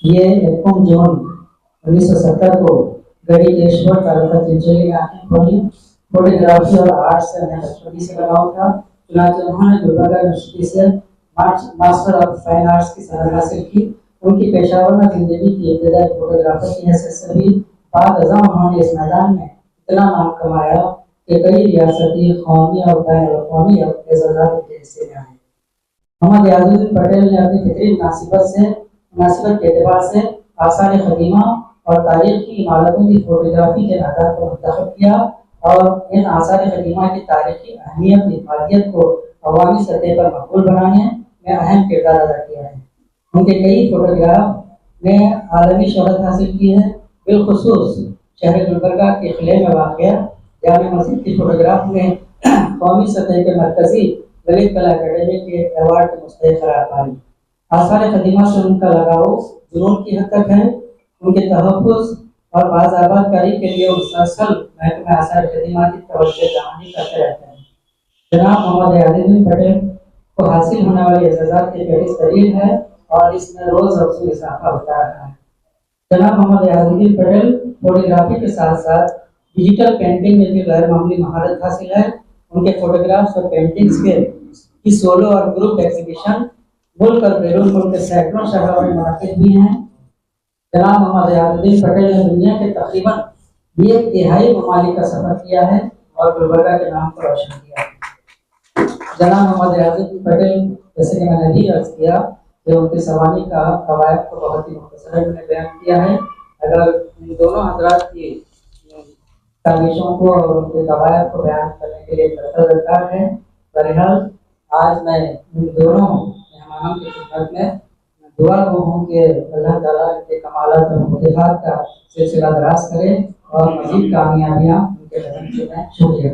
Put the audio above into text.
یہ 1 جون 1970 کو گڑھیکیشور تعلقہ چنچولی میں آنکھیں کھولی. فوٹوگرافی اور آرٹ سے انہیں بچپن سے لگاؤ تھا. چنانچہ انہوں نے گلبرگہ یونیورسٹی سے ماسٹر آف فائن آرٹس کی سند حاصل کی. ان کی پیشہ ورانہ زندگی کی ابتدائی فوٹوگرافر کی حیثیت سے بھی بعد ازاں انہوں نے اس میدان میں اتنا نام کمایا کہ کئی ریاستی، قومی اور بین الاقوامی اعزازات کے حصے میں آئے. محمد یاد الدین پٹیل نے اپنی فطری مناسبت کے اعتبار سے آثار قدیمہ اور تاریخ کی عمارتوں کی فوٹوگرافی کے اہداف کو منتخب کیا اور ان آثار قدیمہ کی تاریخی اہمیت کی افادیت کو عوامی سطح پر مقبول بنانے میں اہم کردار ادا کیا ہے. ان کے کئی فوٹوگراف نے عالمی شہرت حاصل کی ہے. بالخصوص شہر گلبرگہ کے قلعے میں واقع جامع مسجد کی فوٹوگراف نے قومی سطح کے مرکزی للت کلا اکیڈمی کے ایوارڈ کے مستحق قرار پائی. آثار قدیمہ سے ان کا لگاؤ جنون کی حد تک ہے. ان کے تحفظ اور بازآباد کاری کے لیے مسلسل محکمہ آثار قدیمہ کی توجہ دہانی کرتے رہتے ہیں. جناب محمد یاد الدین پٹیل کو حاصل ہونے والی اعزازات کی فہرست طویل ہے اور اس میں روز افزوں اضافہ ہوتا رہا ہے. جناب محمد یاد الدین پٹیل فوٹوگرافی کے ساتھ ساتھ ڈیجیٹل پینٹنگ میں بھی غیر معمولی مہارت حاصل ہے. ان کے فوٹوگرافس اور پینٹنگز کی سولو اور گروپ ایگزیبیشن ملک اور بیرون ملک کے سینکڑوں شہروں میں منعقد بھی ہیں. جناب محمد یاد الدین پٹیل نے دنیا کے تقریباً 1/3 ممالک کا سفر کیا ہے اور گلبرگہ کے نام کو روشن کیا ہے. جناب محمد یاد الدین پٹیل جیسے کہ میں نے بھی عرض کیا کہ ان کی سوانی کا قواعد کو بہت ہی مختصر میں نے بیان کیا ہے. اگر ان دونوں حضرات کی تاریخوں کو اور ان کے قواعد کو بیان کرنے کے لیے درکار ہے. بہرحال آج میں ان دونوں مہمانوں کی خدمت میں دعا گو ہوں کہ اللہ تعالیٰ کے کمالات اور فتوحات کا سلسلہ دراز کرے اور مزید کامیابیاں ان کے قدم چومیں. شکریہ.